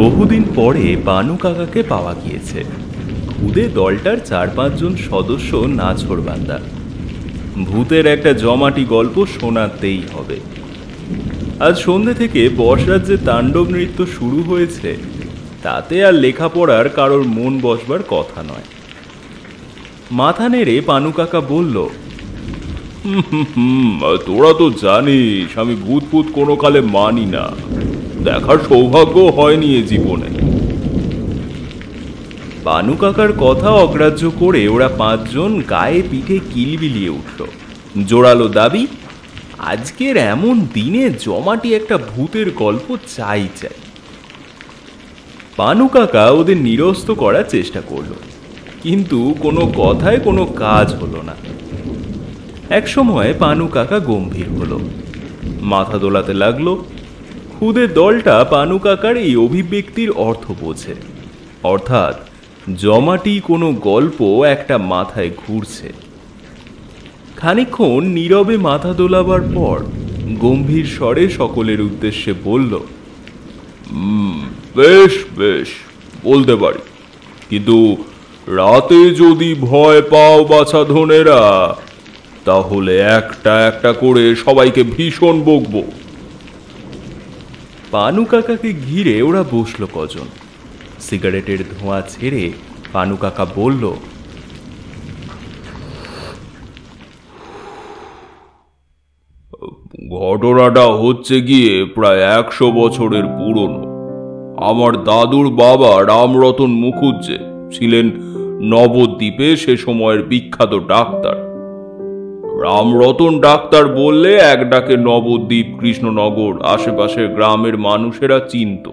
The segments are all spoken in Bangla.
বহুদিন পরে বানু কাকাকে পাওয়া গিয়েছে। খুদে দলটার 4-5 জন সদস্য নাছোড়বান্দা। ভূতের একটা জমাটি গল্প শোনাতেই হবে। আজ সন্ধ্যে থেকে বসরাজ্যে তাণ্ডব নৃত্য শুরু হয়েছে, তাতে আর লেখাপড়ার কারোর মন বসবার কথা নয়। মাথা নেড়ে পানু কাকা বলল, তোরা তো জানিস আমি ভূত ফুত কোনো কালে মানি না, দেখার সৌভাগ্য হয়নি এ জীবনে। পানু কাকার কথা অগ্রাহ্য করে ওরা 5 জন গায়ে পিঠে কিলবিলিয়ে উঠল। জোরালো দাবি, আজকের এমন দিনে জমাটি একটা ভূতের গল্প চাই চাই। পানু কাকা ওদের নিরস্ত করার চেষ্টা করলো, কিন্তু কোনো কথায় কোনো কাজ হলো না। এক সময় পানু কাকা গম্ভীর হলো, মাথা দোলাতে লাগলো। খুদে দলটা পানু কাকার এই অভিব্যক্তির অর্থ বোঝে, অর্থাৎ জমাটি কোনো গল্প একটা মাথায় ঘুরছে। খানিকক্ষণ নীরবে মাথা দোলাবার পর গম্ভীর স্বরে সকলের উদ্দেশ্যে বলল, বেশ বেশ বলতে পারি, কিন্তু রাতে যদি ভয় পাও বাছাধনেরা, তাহলে একটা একটা করে সবাইকে ভীষণ বকবো। পানু কাকাকে ঘিরে ওরা বসলো কজন। সিগারেটের ধোঁয়া ছেড়ে পানু কাকা বলল, ঘটনাটা হচ্ছে গিয়ে প্রায় 100 বছরের পুরনো। আমার দাদুর বাবা রামরতন মুখুজ্জে ছিলেন নবদ্বীপে সে সময়ের বিখ্যাত ডাক্তার। রামরতন ডাক্তার বললে এক ডাকে নবদ্বীপ, কৃষ্ণনগর আশেপাশের গ্রামের মানুষেরা চিনত।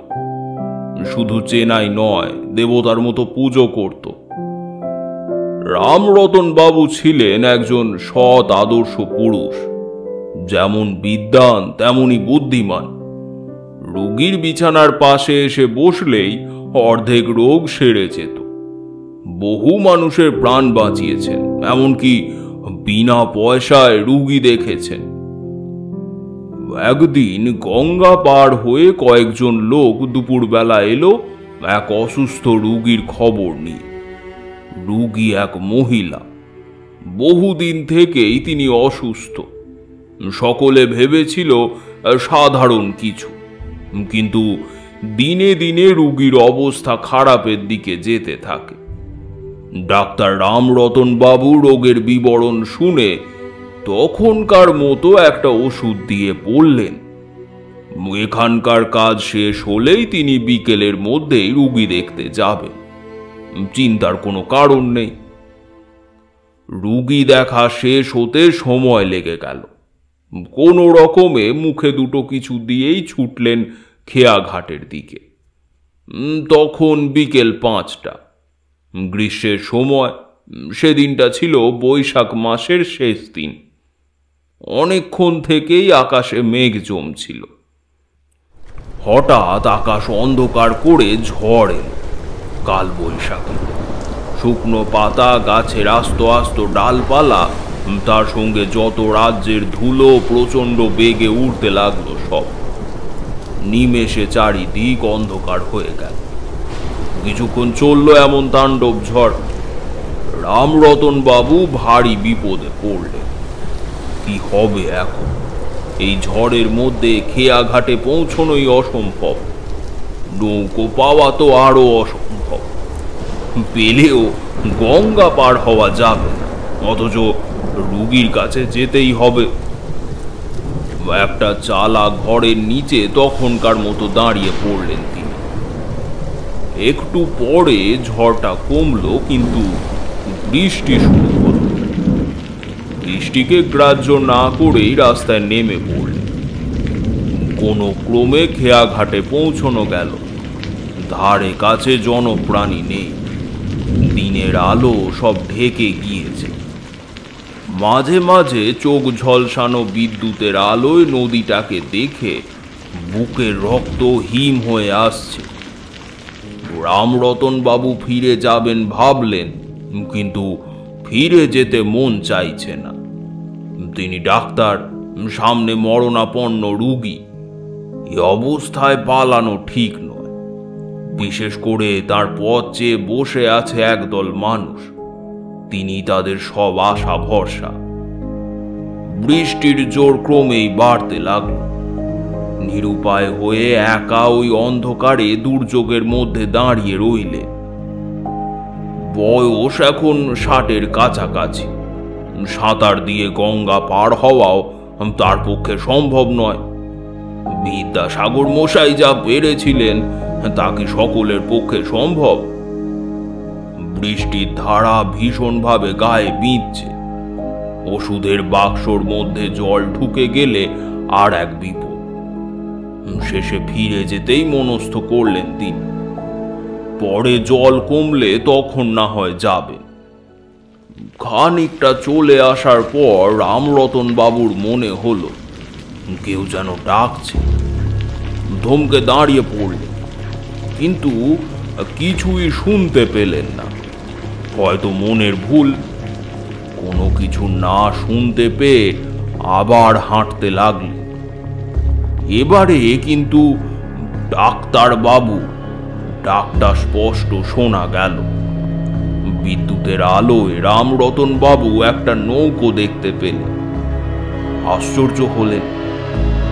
শুধু চেনাই নয়, দেবতার মতো পুজো করত। রামরতন বাবু ছিলেন একজন সৎ আদর্শ পুরুষ, যেমন বিদ্বান তেমনি বুদ্ধিমান। রোগীর বিছানার পাশে এসে বসলেই অর্ধেক রোগ সেরে যেত। বহু মানুষের প্রাণ বাঁচিয়েছেন, এমনকি বিনা পয়সায় রুগী দেখেছেন। একদিন গঙ্গা পার হয়ে কয়েকজন লোক দুপুরবেলা এলো এক অসুস্থ রুগীর খবর নিয়ে। রুগী এক মহিলা, বহুদিন থেকেই তিনি অসুস্থ। সকলে ভেবেছিল সাধারণ কিছু, কিন্তু দিনে দিনে রুগীর অবস্থা খারাপের দিকে যেতে থাকে। ডাক্তার রামরতন বাবু রোগের বিবরণ শুনে তখনকার মতো একটা ওষুধ দিয়ে বললেন, এখানকার কাজ শেষ হলেই তিনি বিকেলের মধ্যেই রুগী দেখতে যাবেন। চিন্তার কোনো কারণ নেই। রুগী দেখা শেষ হতে সময় লেগে গেল। কোনো রকমে মুখে দুটো কিছু দিয়েই ছুটলেন খেয়াঘাটের দিকে। তখন বিকেল 5টা, গ্রীষ্মের সময়। সেদিনটা ছিল বৈশাখ মাসের শেষ দিন। অনেকক্ষণ থেকেই আকাশে মেঘ জমছিল। হঠাৎ আকাশ অন্ধকার করে ঝড় এলো, কাল বৈশাখী। শুকনো পাতা, গাছের আস্ত আস্ত ডালপালা, তার সঙ্গে যত রাজ্যের ধুলো প্রচণ্ড বেগে উঠতে লাগলো সব। নিমেষে চারিদিক অন্ধকার হয়ে গেল। কিছুক্ষণ চলল এমন তাণ্ডব ঝড়। রামরতন বাবু ভারী বিপদে পড়লেন। কি হবে এখন? এই ঝড়ের মধ্যে খেয়াঘাটে পৌঁছনোই অসম্ভব। নৌকো পাওয়া তো আরো অসম্ভব। পেলেও গঙ্গা পার হওয়া যাবে না, অথচ রুগীর কাছে যেতেই হবে। একটা চালা ঘরের নিচে তখনকার মতো দাঁড়িয়ে পড়লেন তিনি। একটু পরে ঝড়টা কমলো, কিন্তু বৃষ্টি শুরু হলো। বৃষ্টিকে গ্রাহ্য না করেই রাস্তায় নেমে পড়লেন। কোনো ক্রমে খেয়াঘাটে পৌঁছানো গেল। ধারে কাছে জনপ্রাণী নেই। দিনের আলো সব ঢেকে গিয়েছে। মাঝে মাঝে চোখ ঝলসানো বিদ্যুতের আলোয় নদীটাকে দেখে বুকের রক্ত হিম হয়ে আসছে। রামরতন বাবু ফিরে যাবেন ভাবলেন, কিন্তু ফিরে যেতে মন চাইছে না। তিনি ডাক্তার, সামনে মরণাপন্ন রুগী। এই অবস্থায় পালানো ঠিক নয়। বিশেষ করে তার পথ চেয়ে বসে আছে একদল মানুষ। তিনি তাদের সব আশা ভরসা। বৃষ্টির জোর ক্রমেই বাড়তে লাগল। নিরুপায় হয়ে একা ওই অন্ধকারে দুর্যোগের মধ্যে দাঁড়িয়ে রইলে। বয়স এখন 60-এর কাছাকাছি। সাঁতার দিয়ে গঙ্গা পার হওয়াও তার পক্ষে সম্ভব নয়। বিদ্যাসাগর মশাই যা পেরেছিলেন তা কি সকলের পক্ষে সম্ভব? বৃষ্টির ধারা ভীষণভাবে গায়ে বিঁধছে। ওষুধের বাক্সর মধ্যে জল ঢুকে গেলে আর এক বিপদ। শেষে ফিরে যেতেই মনস্থ করলেন তিনি। পরে জল কমলে তখন না হয় যাবে। খানিকটা চলে আসার পর রামরতন বাবুর মনে হলো কেউ যেন ডাকছে। ধমকে দাঁড়িয়ে পড়লেন, কিন্তু কিছুই শুনতে পেলেন না। হয়তো মনের ভুল। কোনো কিছু না শুনতে পেয়ে আবার হাঁটতে লাগলেন। এবারে কিন্তু ডাক্তার বাবু ডাকটা স্পষ্ট শোনা গেল। বিদ্যুতের আলোয় রামরতন বাবু একটা নৌকো দেখতে পেলেন। আশ্চর্য হলেন,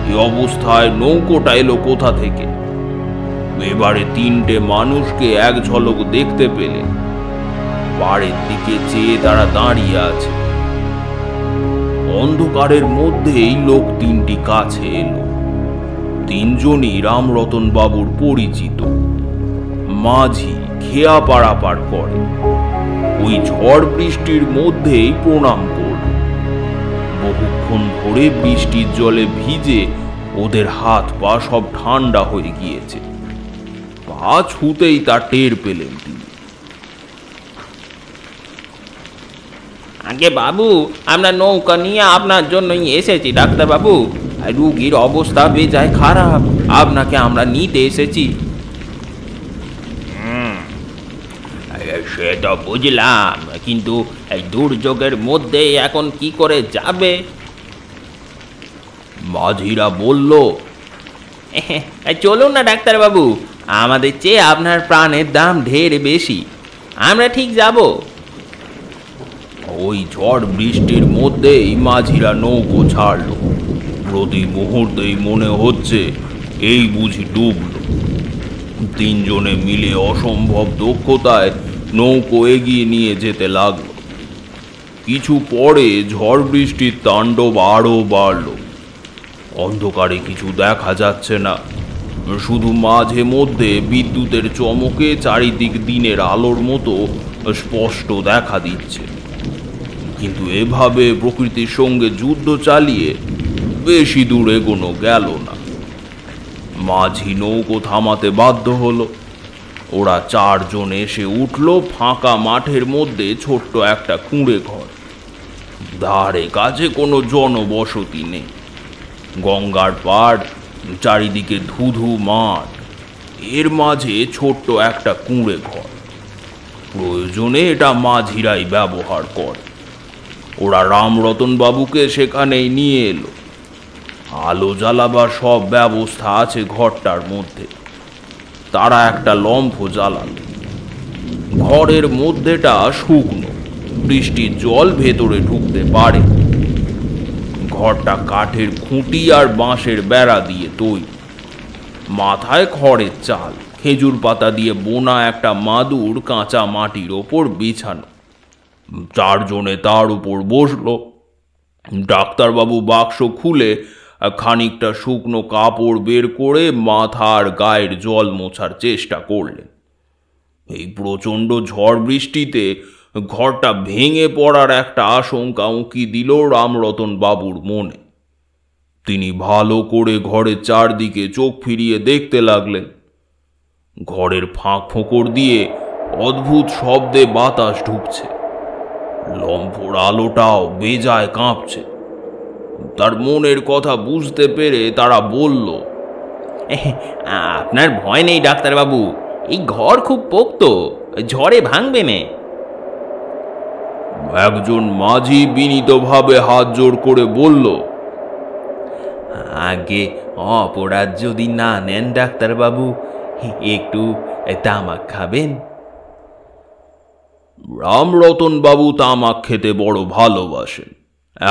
এই অবস্থায় নৌকোটা এলো কোথা থেকে? এবারে 3টে মানুষকে এক ঝলক দেখতে পেলেন। পাড়ের দিকে চেয়ে তারা দাঁড়িয়ে আছে। অন্ধকারের মধ্যেই লোক 3টি কাছে এলো। 3জনই রামরতন বাবুর পরিচিত। মাঝি খেয়া পারাপার করে। ওই ঝড় বৃষ্টির মধ্যেই প্রণাম করল। বহুক্ষণ ধরে বৃষ্টির জলে ভিজে ওদের হাত পা সব ঠান্ডা হয়ে গিয়েছে। পা ছুতেই তা টের পেলেন তিনি। আগে বাবু, আমরা নৌকা নিয়ে আপনার জন্যই এসেছি ডাক্তার বাবু। রুগীর অবস্থা বেজায় খারাপ, আপনাকে আমরা নিতে এসেছি। সে তো বুঝলাম, কিন্তু এই দুর্যোগের মধ্যে এখন কি করে যাবে? মাঝিরা বলল, চলুন না ডাক্তার বাবু, আমাদের চেয়ে আপনার প্রাণের দাম ঢের বেশি, আমরা ঠিক যাব। ওই ঝড় বৃষ্টির মধ্যেই মাঝিরা নৌকো ছাড়ল। প্রতি মুহূর্তেই মনে হচ্ছে এই বুঝি ডুবল। 3জনে মিলে অসম্ভব দক্ষতায় নৌকো এগিয়ে নিয়ে যেতে লাগলো। কিছু পরে ঝড় বৃষ্টির তাণ্ডব আরও বাড়ল। অন্ধকারে কিছু দেখা যাচ্ছে না, শুধু মাঝে মধ্যে বিদ্যুতের চমকে চারিদিক দিনের আলোর মতো স্পষ্ট দেখা দিচ্ছে। কিন্তু এভাবে প্রকৃতির সঙ্গে যুদ্ধ চালিয়ে বেশি দূর এগোনো গেল না। মাঝি নৌকো থামাতে বাধ্য হলো। ওরা 4জন এসে উঠল ফাঁকা মাঠের মধ্যে ছোট্ট একটা কুঁড়ে ঘর। ধারে কাছে কোনো জনবসতি নেই। গঙ্গার পাড়, চারিদিকে ধুধু মাঠ, এর মাঝে ছোট্ট একটা কুঁড়ে ঘর। প্রয়োজনে এটা মাঝিরাই ব্যবহার করে। ওরা রামরতন বাবুকে সেখানেই নিয়ে এলো। আলো জ্বালাবার সব ব্যবস্থা আছে ঘরটার মধ্যে। তারা একটা লম্ফ জ্বালালো। ঘরের মধ্যেটা শুকনো, বৃষ্টির জল ভেতরে ঢুকতে পারে। ঘরটা কাঠের খুঁটি আর বাঁশের বেড়া দিয়ে তৈরি। মাথায় খড়ের চাল, খেজুর পাতা দিয়ে বোনা একটা মাদুর কাঁচা মাটির ওপর বিছানো। 4জনে তার উপর বসলো। ডাক্তারবাবু বাক্স খুলে খানিকটা শুকনো কাপড় বের করে মাথা আর গায়ের জল মোছার চেষ্টা করলেন। এই প্রচণ্ড ঝড় বৃষ্টিতে ঘরটা ভেঙে পড়ার একটা আশঙ্কা উঁকি দিল রামরতন বাবুর মনে। তিনি ভালো করে ঘরের চারদিকে চোখ ফিরিয়ে দেখতে লাগলেন। ঘরের ফাঁক ফোঁকর দিয়ে অদ্ভুত শব্দে বাতাস ঢুকছে। লম্ফোর আলোটাও বেজায় কাঁপছে। তার মনের কথা বুঝতে পেরে তারা বলল, আপনার ভয় নেই ডাক্তারবাবু, এই ঘর খুব পোক্ত, ঝড়ে ভাঙবে না। একজন মাঝি বিনীতভাবে হাত জোড় করে বলল, আগে অপরাধ যদি না নেন ডাক্তারবাবু, একটু তামাক খাবেন? রামরতন বাবু তামাক খেতে বড় ভালোবাসেন।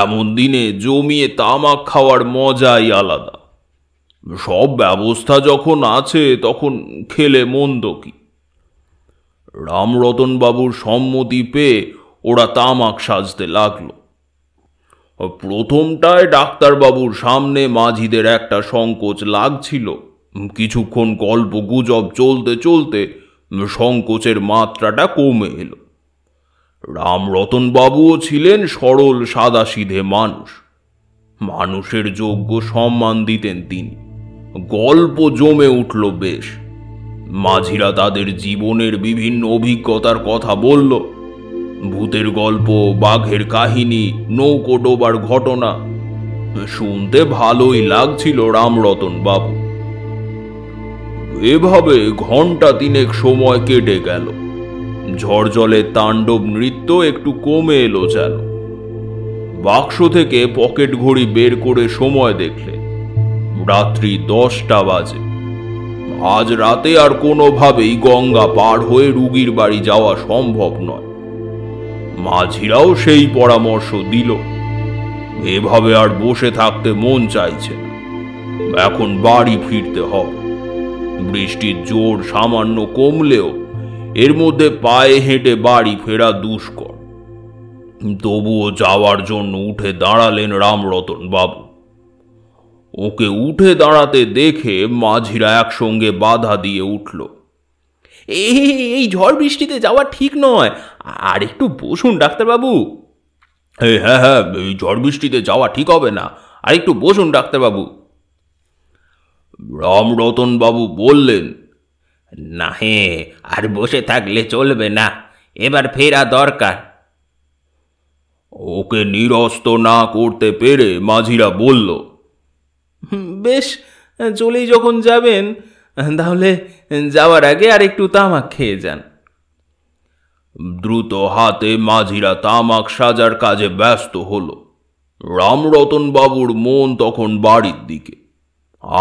এমন দিনে জমিয়ে তামাক খাওয়ার মজাই আলাদা। সব ব্যবস্থা যখন আছে তখন খেলে মন্দ কি। রামরতন বাবুর সম্মতি পেয়ে ওরা তামাক সাজতে লাগলো। প্রথমটায় ডাক্তারবাবুর সামনে মাঝিদের একটা সংকোচ লাগছিল। কিছুক্ষণ গল্প গুজব চলতে চলতে সংকোচের মাত্রাটা কমে এলো। রামরতন বাবুও ছিলেন সরল সাদাসিধে মানুষ। মানুষের যোগ্য সম্মান দিতেন তিনি। গল্প জমে উঠল বেশ। মাঝিরা তাদের জীবনের বিভিন্ন অভিজ্ঞতার কথা বলল। ভূতের গল্প, বাঘের কাহিনী, নৌকো ডোবার ঘটনা শুনতে ভালোই লাগছিল রামরতন বাবু। এভাবে ঘন্টা তিনেক সময় কেটে গেল। ঝড় জলের তাণ্ডব নৃত্য একটু কমে এলো যেন। বাক্স থেকে পকেট ঘড়ি বের করে সময় দেখলে রাত্রি 10টা বাজে। আজ রাতে আর কোনোভাবেই গঙ্গা পার হয়ে রুগীর বাড়ি যাওয়া সম্ভব নয়। মাঝিরাও সেই পরামর্শ দিল। এভাবে আর বসে থাকতে মন চাইছে না, এখন বাড়ি ফিরতে হবে। বৃষ্টির জোর সামান্য কমলেও এর মধ্যে পায়ে হেঁটে বাড়ি ফেরা দুষ্কর। তবুও যাওয়ার জন্য উঠে দাঁড়ালেন রামরতন বাবু। ওকে উঠে দাঁড়াতে দেখে মাঝিরা একসঙ্গে বাধা দিয়ে উঠল। এই ঝড় বৃষ্টিতে যাওয়া ঠিক নয়, আর একটু বসুন ডাক্তারবাবু। হ্যাঁ হ্যাঁ, এই ঝড় বৃষ্টিতে যাওয়া ঠিক হবে না, আর একটু বসুন ডাক্তারবাবু। রামরতন বাবু বললেন, না হে, আর বসে থাকলে চলবে না, এবার ফেরা দরকার। ওকে নিরস্ত না করতে পেরে মাঝিরা বলল, বেশ, চলেই যখন যাবেন তাহলে যাওয়ার আগে আর একটু তামাক খেয়ে যান। দ্রুত হাতে মাঝিরা তামাক সাজার কাজে ব্যস্ত হলো। রামরতন বাবুর মন তখন বাড়ির দিকে,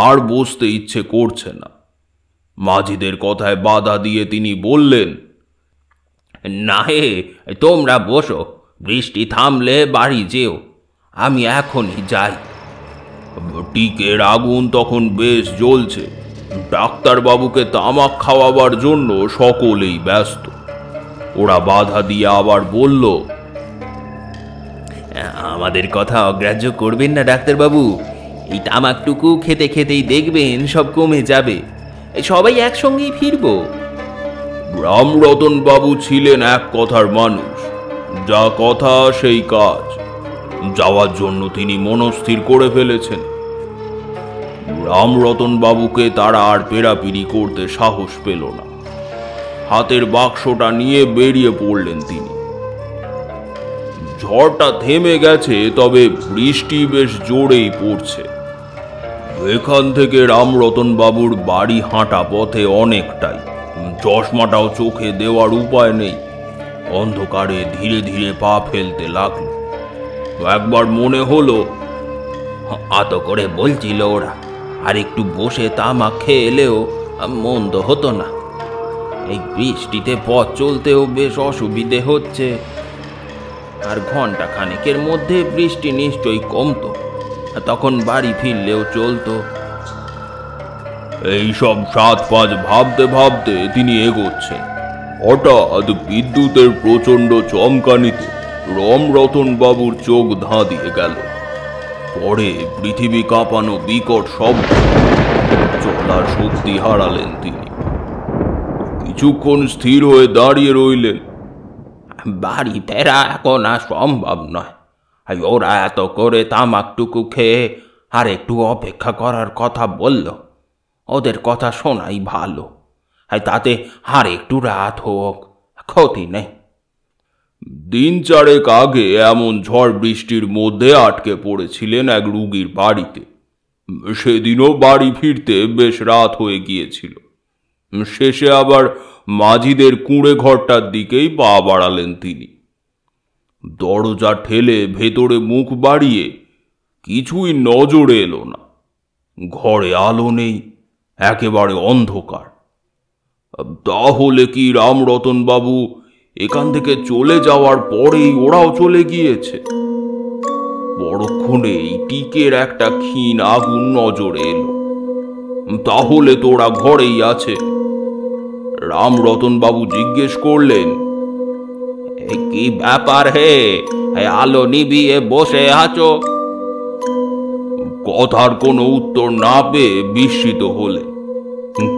আর বসতে ইচ্ছে করছে না। মাঝিদের কথায় বাধা দিয়ে তিনি বললেন, না হে, তোমরা বসো, বৃষ্টি থামলে বাড়ি যেও, আমি এখনই যাই। টিকের আগুন তখন বেশ জ্বলছে। ডাক্তারবাবুকে তামাক খাওয়াবার জন্য সকলেই ব্যস্ত। ওরা বাধা দিয়ে আবার বলল, আমাদের কথা অগ্রাহ্য করবেন না ডাক্তারবাবু, এই তামাকটুকু খেতে খেতেই দেখবেন সব কমে যাবে, সবাই একসঙ্গেই ফিরবো। রামরতন বাবু ছিলেন এক কথার মানুষ। যা কথা সেই কাজ। যাওয়ার জন্য তিনি মনস্থির করে ফেলেছেন। রামরতন বাবুকে তারা আর পেরাপিরি করতে সাহস পেল না। হাতের বাক্সটা নিয়ে বেরিয়ে পড়লেন তিনি। ঝড়টা থেমে গেছে, তবে বৃষ্টি বেশ জোরেই পড়ছে। এখান থেকে রামরতন বাবুর বাড়ি হাঁটা পথে অনেকটাই। চশমাটাও চোখে দেওয়ার উপায় নেই। অন্ধকারে ধীরে ধীরে পা ফেলতে লাগলো। একবার মনে হলো, অত করে বলছিল ওরা, আর একটু বসে তামাক খেয়ে এলেও মন্দ হতো না। এই বৃষ্টিতে পথ চলতেও বেশ অসুবিধে হচ্ছে, আর ঘন্টা খানেকের মধ্যে বৃষ্টি নিশ্চয়ই কমতো, তখন বাড়ি ফিরলেও চলতো। এইসব 7-5 ভাবতে ভাবতে তিনি এগোচ্ছেন। হঠাৎ বিদ্যুতের প্রচণ্ড চমকানিতে রামরতন বাবুর চোখ ধাঁধিয়ে গেল। পরে পৃথিবী কাঁপানো বিকট শব্দ। চলার শক্তি হারালেন তিনি। কিছুক্ষণ স্থির হয়ে দাঁড়িয়ে রইলেন। বাড়ি ফেরা এখন আর সম্ভব নয়। ওরা এত করে তামাকটুকু খেয়ে আর একটু অপেক্ষা করার কথা বলল। ওদের কথা শোনাই ভালো, তাতে আর একটু রাত হোক, ক্ষতি নেই। দিন 4 আগে এমন ঝড় বৃষ্টির মধ্যে আটকে পড়েছিলেন এক রুগীর বাড়িতে। সেদিনও বাড়ি ফিরতে বেশ রাত হয়ে গিয়েছিল। শেষে আবার মাঝিদের কুঁড়ে ঘরটার দিকেই পা বাড়ালেন তিনি। দরজা ঠেলে ভেতরে মুখ বাড়িয়ে কিছুই নজরে এলো না। ঘরে আলো নেই, একেবারে অন্ধকার। তাহলে কি রামরতন বাবু এখান থেকে চলে যাওয়ার পরেই ওরাও চলে গিয়েছে? পরক্ষণেই টিকের একটা ক্ষীণ আগুন নজরে এলো। তাহলে তো ওরা ঘরেই আছে। রামরতন বাবু জিজ্ঞেস করলেন, কি ব্যাপার হে, আলো নিভিয়ে বসে আছো? কথার কোনো উত্তর না পেয়ে বিস্মিত হলেন।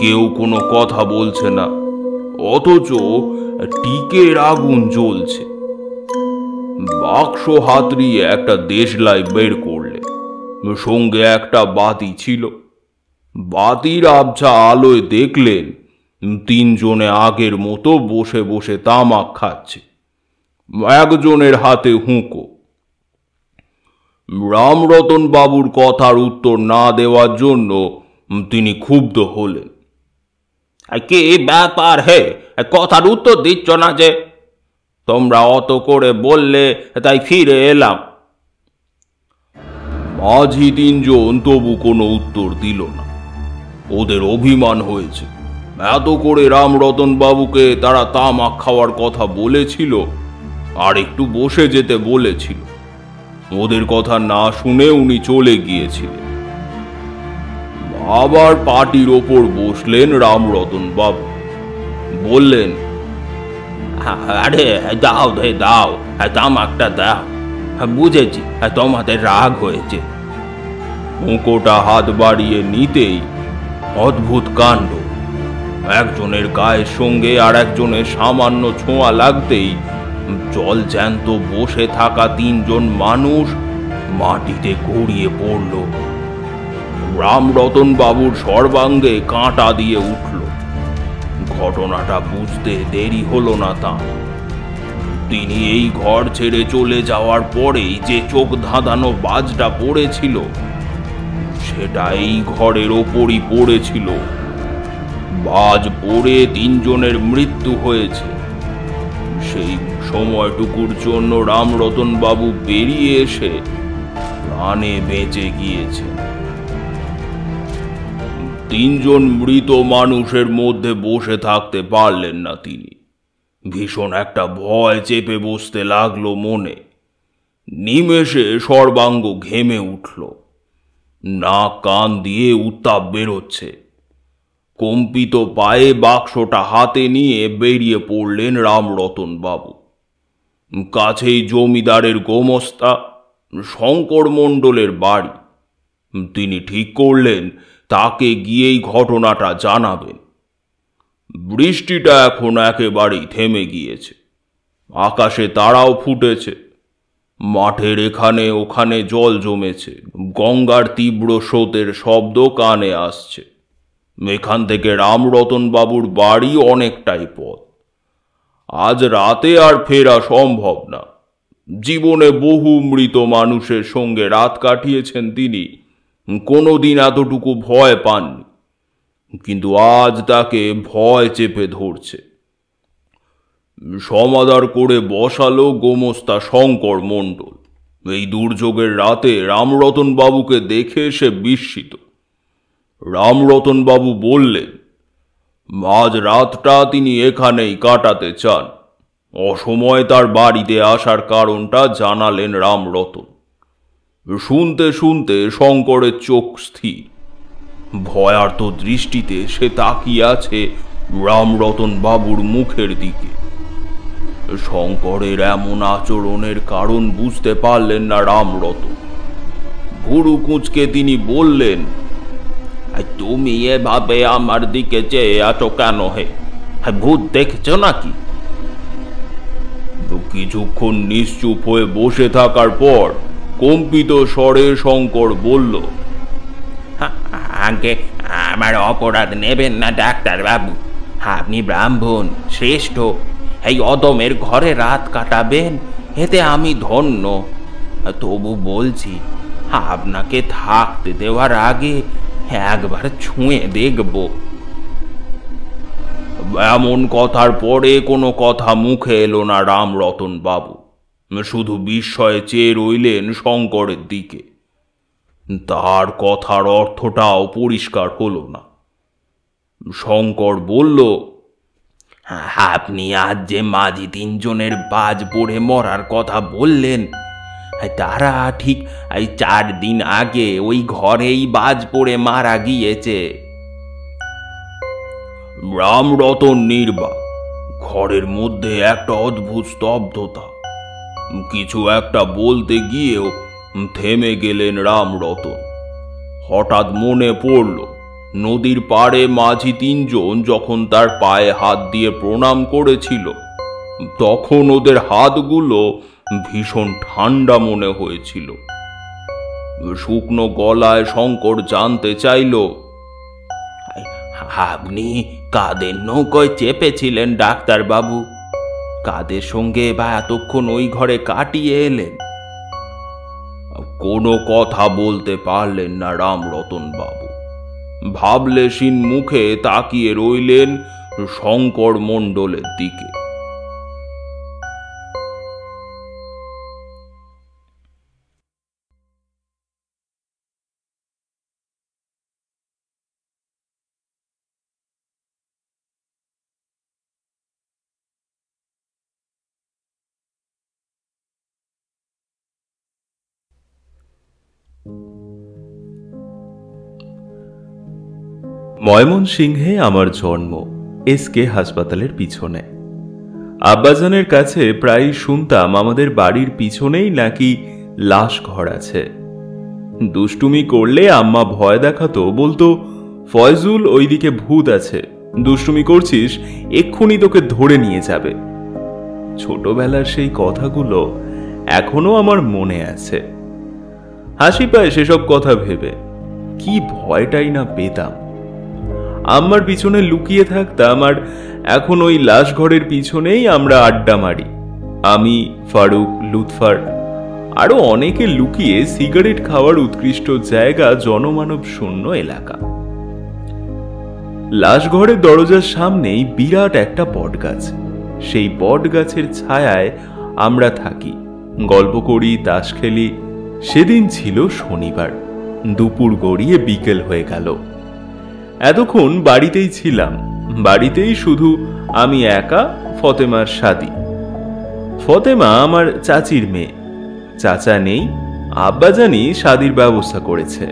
কেউ কোনো কথা বলছে না, অথচ টিকের আগুন জ্বলছে। বাক্স হাতড়িয়ে একটা দেশলাই বের করলেন, সঙ্গে একটা বাতি ছিল। বাতির আবছা আলোয় দেখলেন তিনজনে আগের মতো বসে বসে তামাক খাচ্ছে। একজনের হাতে হুঁকো। রামরতন বাবুর কথার উত্তর না দেওয়ার জন্য তিনি ক্ষুব্ধ হলেন। কি ব্যাপার হে, কথার উত্তর দিচ্ছ না যে? তোমরা অত করে বললে তাই ফিরে এলাম। মাঝি তিনজন তবু কোনো উত্তর দিল না। ওদের অভিমান হয়েছে। এত করে রামরতন বাবুকে তারা তামাক খাওয়ার কথা বলেছিল, আর একটু বসে যেতে বলেছিল। ওদের কথা না শুনে উনি চলে গিয়েছিলেন। আবার পাটির ওপর বসলেন রামরতন বাবু। বললেন, আরে দাও দে দাও, তামাকটা দাও। বুঝেছি তোমাদের রাগ হয়েছে। হুঁকোটা হাত বাড়িয়ে নিতেই অদ্ভুত কাণ্ড। একজনের গায়ের সঙ্গে আর একজনের সামান্য ছোঁয়া লাগতেই জল জ্যান্ত বসে থাকা তিনজন মানুষ মাটিতে গড়িয়ে পড়ল। রামরতন বাবুর সর্বাঙ্গে কাঁটা দিয়ে উঠল। ঘটনাটা বুঝতে দেরি হলো না তাঁর। তিনি এই ঘর ছেড়ে চলে যাওয়ার পরেই যে চোখ ধাঁধানো বাজটা পড়েছিল, সেটা এই ঘরের ওপরই পড়েছিল। বাজ পড়ে তিনজনের মৃত্যু হয়েছে। সেই সময়টুকুর জন্য রামরতন বাবু বেরিয়ে এসে প্রাণে বেঁচে গিয়েছেন। তিনজন মৃত মানুষের মধ্যে বসে থাকতে পারলেন না তিনি। ভীষণ একটা ভয় চেপে বসতে লাগলো মনে। নিমেষে সর্বাঙ্গ ঘেমে উঠল। নাক কান দিয়ে উত্তাপ বেরোচ্ছে। কম্পিত পায়ে বাক্সটা হাতে নিয়ে বেরিয়ে পড়লেন রামরতন বাবু। কাছেই জমিদারের গোমস্তা শঙ্কর মণ্ডলের বাড়ি। তিনি ঠিক করলেন তাকে গিয়েই ঘটনাটা জানাবেন। বৃষ্টিটা এখন একেবারেই থেমে গিয়েছে। আকাশে তারাও ফুটেছে। মাঠের এখানে ওখানে জল জমেছে। গঙ্গার তীব্র স্রোতের শব্দ কানে আসছে। এখান থেকে রামরতন বাবুর বাড়ি অনেকটাই পথ। আজ রাতে আর ফেরা সম্ভব না। জীবনে বহু মৃত মানুষের সঙ্গে রাত কাটিয়েছেন তিনি, কোনোদিন এতটুকু ভয় পাননি। কিন্তু আজ তাকে ভয় চেপে ধরছে। সমাদর করে বসালো গোমস্তা শঙ্কর মণ্ডল। এই দুর্যোগের রাতে রামরতন বাবুকে দেখে সে বিস্মিত। রামরতন বাবু বললেন, আজ রাতটা তিনি এখানেই কাটাতে চান। অসময়ে তার বাড়িতে আসার কারণটা জানালেন রামরতন। শুনতে শুনতে শঙ্করের চোখ স্থির। ভয়ার্ত দৃষ্টিতে সে তাকিয়ে আছে রামরতন বাবুর মুখের দিকে। শঙ্করের এমন আচরণের কারণ বুঝতে পারলেন না রামরতন। ভুরু কুঁচকে তিনি বললেন, তুমি এভাবে আমার দিকে চেয়ে আছো কেন হে? ভূত দেখছো নাকি? কিছুক্ষণ নিশ্চুপ হয়ে বসে থাকার পর কম্পিত স্বরে শঙ্কর বলল, আগে আমার অপরাধ নেবেন না ডাক্তার বাবু। আপনি ব্রাহ্মণ শ্রেষ্ঠ, এই অদমের ঘরে রাত কাটাবেন, এতে আমি ধন্য। তবু বলছি, আপনাকে থাকতে দেওয়ার আগে একবার ছুঁয়ে দেখব। এমন কথার পরে কোনো কথা মুখে এলো না রামরতন বাবু। শুধু বিস্ময়ে চেয়ে রইলেন শঙ্করের দিকে। তার কথার অর্থটাও পরিষ্কার হলো না। শঙ্কর বলল, আপনি আজ যে মাঝি তিনজনের বাজ পড়ে মরার কথা বললেন, তারা ঠিক 4 দিন আগে ওই ঘরেই বাজ পড়ে মারা গিয়েছে। রামরতন নির্বাক। ঘরের মধ্যে একটা অদ্ভুত স্তব্ধতা। কিছু একটা বলতে গিয়েও থেমে গেলেন রামরতন। হঠাৎ মনে পড়ল, নদীর পাড়ে মাঝি তিনজন যখন তার পায়ে হাত দিয়ে প্রণাম করেছিল, তখন ওদের হাতগুলো ভীষণ ঠান্ডা মনে হয়েছিল। শুকনো গলায় শঙ্কর জানতে চাইল, আপনি কাদের নৌকোয় চেপেছিলেন ডাক্তারবাবু? কাদের সঙ্গে বা এতক্ষণ ওই ঘরে কাটিয়ে এলেন? কোনো কথা বলতে পারলেন না রামরতন বাবু। ভাবলেশীন মুখে তাকিয়ে রইলেন শঙ্কর মণ্ডলের দিকে। ময়মনসিংহে আমার জন্ম, এসকে হাসপাতালের পিছনে। আব্বাজানের কাছে প্রায় শুনতাম আমাদের বাড়ির পিছনেই নাকি লাশ ঘর আছে। দুষ্টুমি করলে আম্মা ভয় দেখাতো, বলতো, ফয়জুল ওইদিকে ভূত আছে, দুষ্টুমি করছিস এক্ষুনি তোকে ধরে নিয়ে যাবে। ছোটবেলার সেই কথাগুলো এখনো আমার মনে আছে। হাসি পায় সেসব কথা ভেবে। কি ভয়টাই না পেতাম। আম্মার পিছনে লুকিয়ে থাকতাম, আর এখন ওই লাশ ঘরের পিছনেই আমরা আড্ডা মারি। আমি, ফারুক, লুৎফার, আরো অনেকে লুকিয়ে সিগারেট খাওয়ার উৎকৃষ্ট জায়গা জনমানব শূন্য এলাকা। লাশ ঘরের দরজার সামনেই বিরাট একটা বট গাছ। সেই বট গাছের ছায়ায় আমরা থাকি, গল্প করি, তাস খেলি। সেদিন ছিল শনিবার। দুপুর গড়িয়ে বিকেল হয়ে গেল। এতক্ষণ বাড়িতেই ছিলাম। বাড়িতেই শুধু আমি একা, ফতেমার শাদি। ফতেমা আমার চাচির মেয়ে। চাচা নেই, আব্বা জানি শাদির ব্যবস্থা করেছে।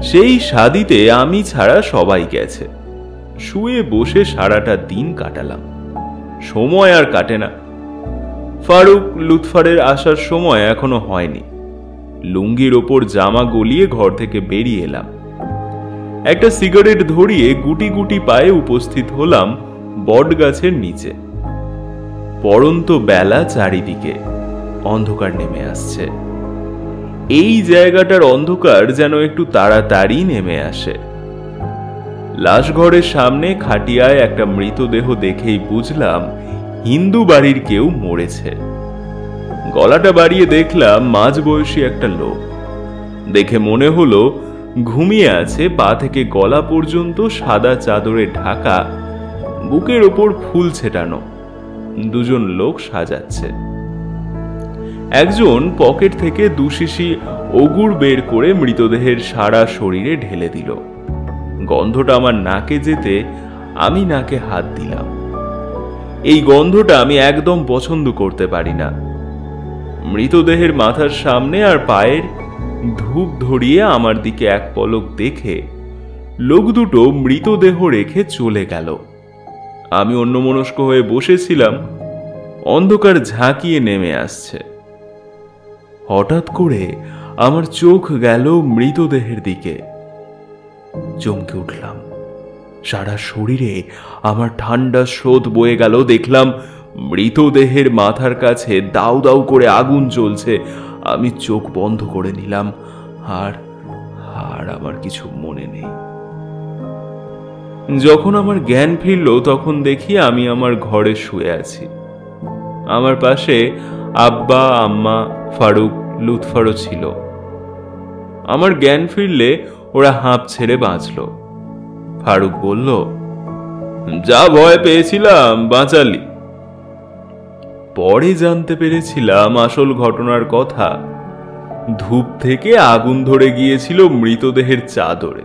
সেই শাদিতে আমি ছাড়া সবাই গেছে। শুয়ে বসে সারাটা দিন কাটালাম। সময় আর কাটে না। ফারুক, লুৎফারের আসার সময় এখনো হয়নি। লুঙ্গির ওপর জামা গলিয়ে ঘর থেকে বেরিয়ে এলাম। একটা সিগারেট ধরিয়ে গুটি গুটি পায়ে উপস্থিত হলাম বট গাছের নিচে। পড়ন্ত বেলা, চারিদিকে অন্ধকার নেমে আসছে। এই জায়গাটার অন্ধকার যেন একটু তাড়াতাড়ি নেমে আসে। লাশ ঘরের সামনে খাটিয়ায় একটা মৃতদেহ দেখেই বুঝলাম হিন্দু বাড়ির কেউ মরেছে। গলাটা বাড়িয়ে দেখলাম মাঝবয়সী একটা লোক। দেখে মনে হলো ঘুমিয়ে আছে। পা থেকে গলা পর্যন্ত সাদা চাদরে ঢাকা, বুকের ওপর ফুল ছেটানো। দুজন লোক সাজাচ্ছে। একজন পকেট থেকে 2 শিশি অগুড় বের করে মৃতদেহের সারা শরীরে ঢেলে দিল। গন্ধটা আমার নাকে যেতে আমি নাকে হাত দিলাম। এই গন্ধটা আমি একদম পছন্দ করতে পারি না। মৃতদেহের মাথার সামনে আর পায়ের ধূপ ধরিয়ে আমার দিকে এক পলক দেখে লোক দুটো মৃতদেহ রেখে চলে গেল। আমি অন্যমনস্ক হয়ে বসেছিলাম। অন্ধকার ঝাঁকিয়ে নেমে আসছে। হঠাৎ করে আমার চোখ গেল মৃতদেহের দিকে। চমকে উঠলাম। সারা শরীরে আমার ঠান্ডা স্রোত বয়ে গেল। দেখলাম মৃতদেহের মাথার কাছে দাউ দাউ করে আগুন জ্বলছে। আমি চোখ বন্ধ করে নিলাম। আর আমার কিছু মনে নেই। যখন আমার জ্ঞান ফিরল তখন দেখি আমি আমার ঘরে শুয়ে আছি। আমার পাশে আব্বা, আম্মা, ফারুক, লুৎফারও ছিল। আমার জ্ঞান ফিরলে ওরা হাঁপ ছেড়ে বাঁচল। ফারুক বলল, যা ভয় পেয়েছিলাম বাঁচালি। পরে জানতে পেরেছিলাম আসল ঘটনার কথা। ধূপ থেকে আগুন ধরে গিয়েছিল মৃতদেহের চাদরে।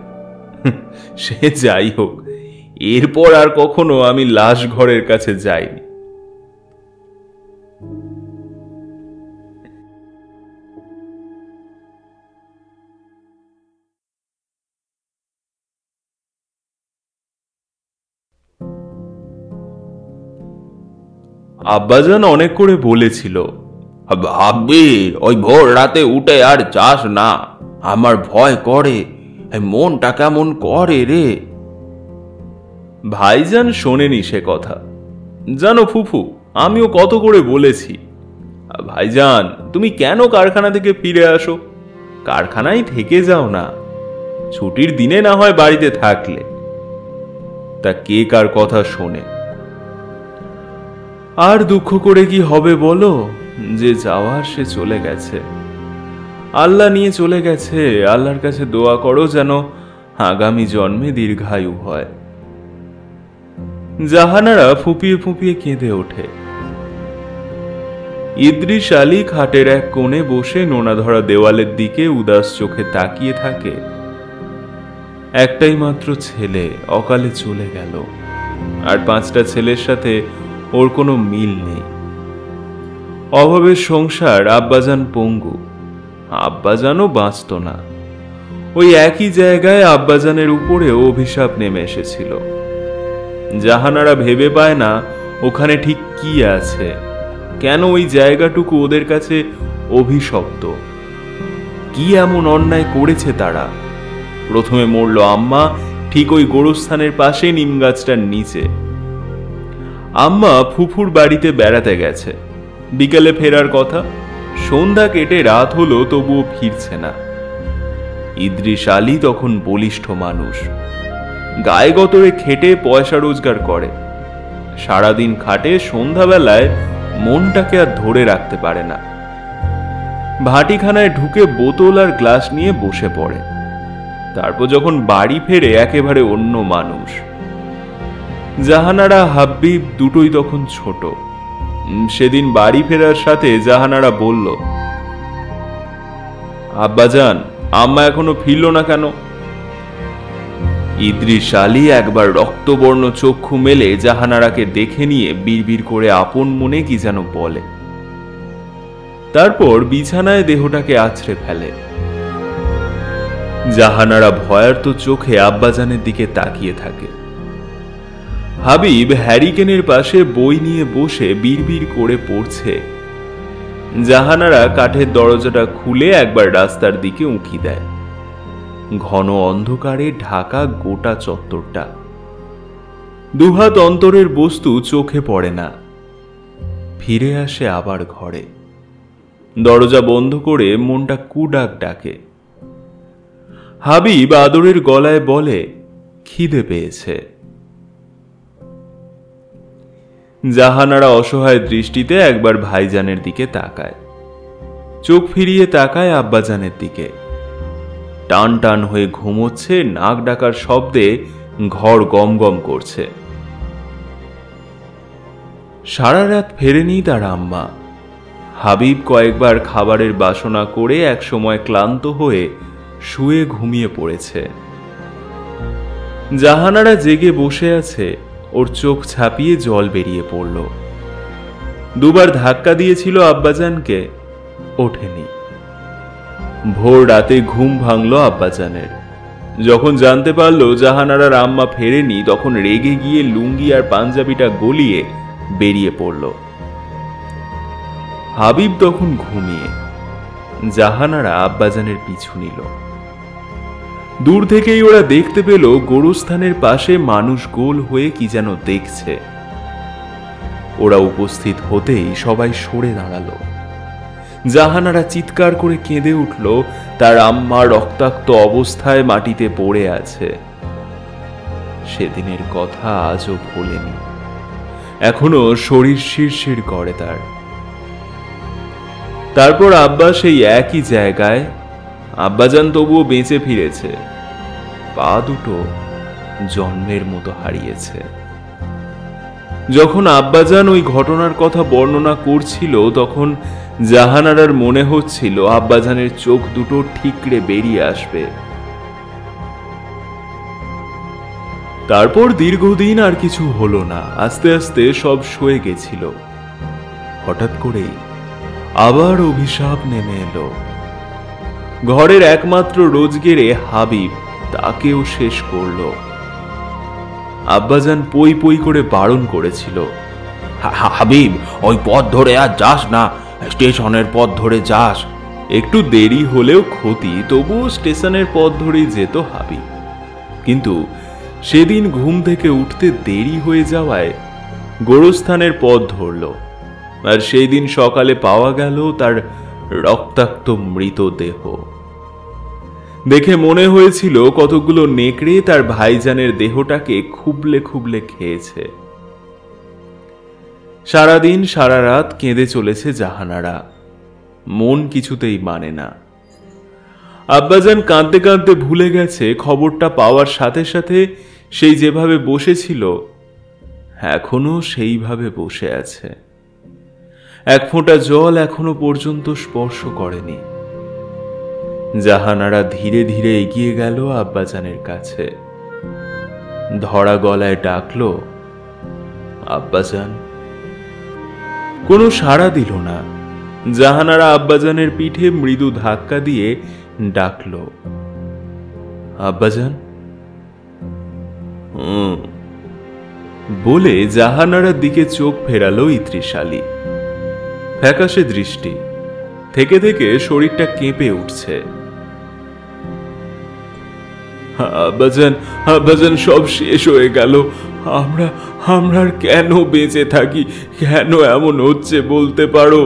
সে যাই হোক, এরপর আর কখনো আমি লাশ ঘরের কাছে যাইনি। আব্বাজান অনেক করে বলেছিল, ভাববি ওই ভোর রাতে উঠে আর যাস না, আমার ভয় করে, মনটা কেমন করে রে। ভাইজান শোনেনি সে কথা। জানো ফুফু, আমিও কত করে বলেছি, ভাইজান তুমি কেন কারখানা থেকে ফিরে আসো, কারখানায় থেকে যাও না, ছুটির দিনে না হয় বাড়িতে থাকলে। তা কে কার কথা শোনে? আর দুঃখ করে কি হবে বলো, যে যাওয়ার সে চলে গেছে, আল্লাহ নিয়ে চলে গেছে। আল্লাহর কাছে দোয়া করো যেন আগামী জন্মে দীর্ঘায়ু হয়। জাহানারা ফুপিয়ে ফুপিয়ে কেঁদে ওঠে। ইদ্রিস আলী খাটের এক কোণে বসে নোনা ধরা দেওয়ালের দিকে উদাস চোখে তাকিয়ে থাকে। একটাই মাত্র ছেলে অকালে চলে গেল, আর 5টা ছেলের সাথে ওর কোনো মিল নেই। অভাবের সংসার, আব্বাজান পঙ্গু, আব্বাজানও বাঁচত না। ওই একই জায়গায় আব্বাজানের উপরেও অভিশাপ নেমে এসেছিল। জাহানারা ভেবে পায় না ওখানে ঠিক কি আছে, কেন ওই জায়গাটুকু ওদের কাছে অভিশপ্ত, কি এমন অন্যায় করেছে তারা। প্রথমে মরল আম্মা ঠিক ওই গোরস্থানের পাশে নিম গাছটার নিচে। আম্মা ফুফুর বাড়িতে বেড়াতে গেছে, বিকালে ফেরার কথা। সন্ধ্যা কেটে রাত হলো তবুও ফিরছে না। ইদ্রিস আলী তখন বলিষ্ঠ মানুষ, গায়ে গতরে খেটে পয়সা রোজগার করে, সারাদিন খাটে, সন্ধ্যাবেলায় মনটাকে আর ধরে রাখতে পারে না। ভাটিখানায় ঢুকে বোতল আর গ্লাস নিয়ে বসে পড়ে। তারপর যখন বাড়ি ফেরে একেবারে অন্য মানুষ। জাহানারা হাব্বিব দুটোই তখন ছোট। সেদিন বাড়ি ফেরার সাথে জাহানারা বলল, আব্বাজান আম্মা এখনো ফিরল না কেন? ইদ্রিস আলী একবার রক্তবর্ণ চক্ষু মেলে জাহানারাকে দেখে নিয়ে বিড়বিড় করে আপন মনে কি যেন বলে, তারপর বিছানায় দেহটাকে আছড়ে ফেলে। জাহানারা ভয়ার্ত চোখে আব্বাজানের দিকে তাকিয়ে থাকে। হাবিব হ্যারিকেনের পাশে বই নিয়ে বসে বিড়বিড় করে পড়ছে। জাহানারা কাঠের দরজাটা খুলে একবার রাস্তার দিকে উঁকি দেয়। ঘন অন্ধকারে ঢাকা গোটা চত্বরটা। দুহাত অন্তরের বস্তু চোখে পড়ে না। ফিরে আসে আবার ঘরে। দরজা বন্ধ করে মনটা কুডাক ডাকে। হাবিব আদরের গলায় বলে, খিদে পেয়েছে। জাহানারা অসহায় দৃষ্টিতে একবার ভাইজানের দিকে তাকায়, চোখ ফিরিয়ে তাকায় আব্বাজানের দিকে। টান টান হয়ে ঘুমোচ্ছে, নাক ডাকার শব্দে ঘর গম গম করছে। সারা রাত ফেরেনি তার আম্মা। হাবিব কয়েকবার খাবারের বাসনা করে একসময় ক্লান্ত হয়ে শুয়ে ঘুমিয়ে পড়েছে। জাহানারা জেগে বসে আছে, ওর চোখ ছাপিয়ে জল বেরিয়ে পড়ল। দুবার ধাক্কা দিয়েছিল আব্বাজানকে, ওঠেনি। ভোর রাতে ঘুম ভাঙল আব্বাজানের। যখন জানতে পারল জাহানারার আম্মা ফেরেনি, তখন রেগে গিয়ে লুঙ্গি আর পাঞ্জাবিটা গলিয়ে বেরিয়ে পড়ল। হাবিব তখন ঘুমিয়ে। জাহানারা আব্বাজানের পিছু নিল। দূর থেকেই ওরা দেখতে পেল গোরস্থানের পাশে মানুষ গোল হয়ে কি যেন দেখছে। ওরা উপস্থিত হতেই সবাই সরে দাঁড়ালো। জাহানারা চিৎকার করে কেঁদে উঠল। তার আম্মা রক্তাক্ত অবস্থায় মাটিতে পড়ে আছে। সেদিনের কথা আজও ভোলেনি, এখনো শরীর শিরশির করে তার। তারপর আব্বা সেই একই জায়গায়। আব্বাজান তবুও বেঁচে ফিরেছে, পা দুটো জন্মের মতো হারিয়েছে। যখন আব্বাজান ওই ঘটনার কথা বর্ণনা করছিল, তখন জাহানারার মনে হচ্ছিল আব্বাজানের চোখ দুটো ঠিকরে বেরিয়ে আসবে। তারপর দীর্ঘদিন আর কিছু হলো না। আস্তে আস্তে সব সয়ে গেছিল। হঠাৎ করেই আবার অভিশাপ নেমে এলো। ঘরের একমাত্র রোজগেরে হাবিব, তাকেও শেষ করলো। আব্বাজান পই পই করে বারণ করেছিল, হাবিব, ওই পথ ধরে আর যাস না, স্টেশনের পথ ধরে যাস। একটু দেরি হলেও ক্ষতি, তবুও স্টেশনের পথ ধরেই যেত হাবিব। কিন্তু সেদিন ঘুম থেকে উঠতে দেরি হয়ে যাওয়ায় গোরস্থানের পথ ধরল। আর সেই দিন সকালে পাওয়া গেল তার রক্তাক্ত মৃতদেহ। দেখে মনে হয়েছিল কতগুলো নেকড়ে তার ভাইজানের দেহটাকে খুবলে খুবলে খেয়েছে। সারাদিন সারা রাত কেঁদে চলেছে জাহানারা। মন কিছুতেই মানে না। আব্বাজান কাঁদতে কাঁদতে ভুলে গেছে খবরটা পাওয়ার সাথে সাথে সেই যেভাবে বসেছিল এখনো সেইভাবে বসে আছে। এক ফোঁটা জল এখনো পর্যন্ত স্পর্শ করেনি। জাহানারা ধীরে ধীরে এগিয়ে গেল আব্বাজানের কাছে। ধরা গলায় ডাকলো, আব্বাজান। কোনো সাড়া দিল না। জাহানারা আব্বাজানের পিঠে মৃদু ধাক্কা দিয়ে ডাকলো, আব্বাজান। বলে জাহানারার দিকে চোখ ফেরালো ইত্রিশালী। ফ্যাকাশে দৃষ্টি, থেকে থেকে শরীরটা কেঁপে উঠছে। আব্বাজান, আব্বাজান, সব শেষ হয়ে গেল। আমরা আর কেন বেঁচে থাকি? কেন এমন হচ্ছে বলতে পারো?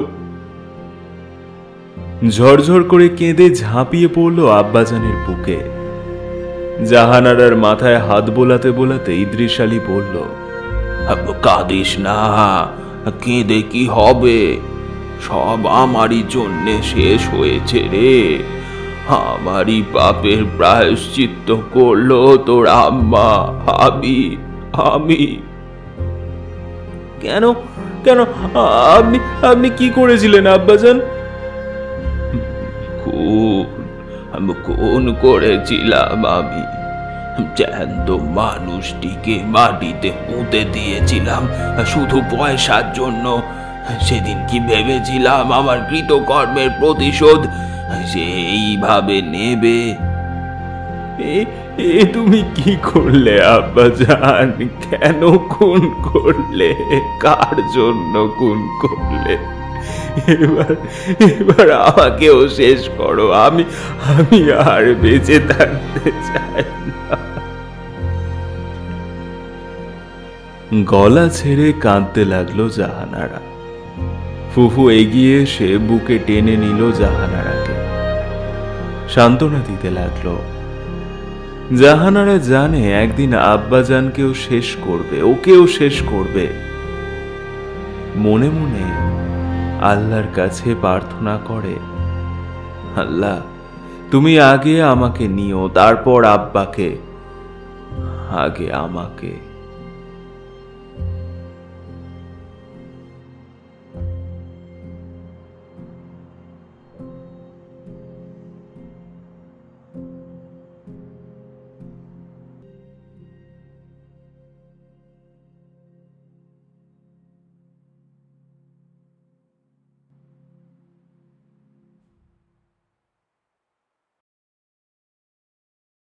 ঝরঝর করে কেঁদে ঝাঁপিয়ে পড়লো আব্বাজানের বুকে। জাহানারার মাথায় হাত বোলাতে বোলাতে ইদ্রিস আলী বলল, কাঁদিস না, কেঁদে কি হবে? সব আমারই জন্যে শেষ হয়েছে রে। আমারই পাপের প্রায়শ্চিত্ত করলো তোর আম্মা হাবিব। আমি কেন কেন আপনি আপনি কি করেছিলেন আব্বাজান? খুন করেছিলাম আমি। জ্যান্ত মানুষটিকে মাটিতে পুঁতে দিয়েছিলাম শুধু পয়সার জন্য। সেদিন কি ভেবেছিলাম আমার কৃতকর্মের প্রতিশোধ সে এইভাবে নেবে? তুমি কি করলে আব্বাজান? কেন খুন করলে? কার জন্য খুন করলে? এবার আমাকেও শেষ করো। আমি আর বেঁচে থাকতে চাই না। গলা ছেড়ে কাঁদতে লাগলো জাহানারা। ফুফু এগিয়ে এসে বুকে টেনে নিল জাহানারাকে, সান্ত্বনা দিতে লাগলো। জাহানারা জানে একদিন আব্বাজানকেও শেষ করবে, ওকেও শেষ করবে। মনে মনে আল্লাহর কাছে প্রার্থনা করে, আল্লাহ তুমি আগে আমাকে নিও, তারপর আব্বাকে, আগে আমাকে।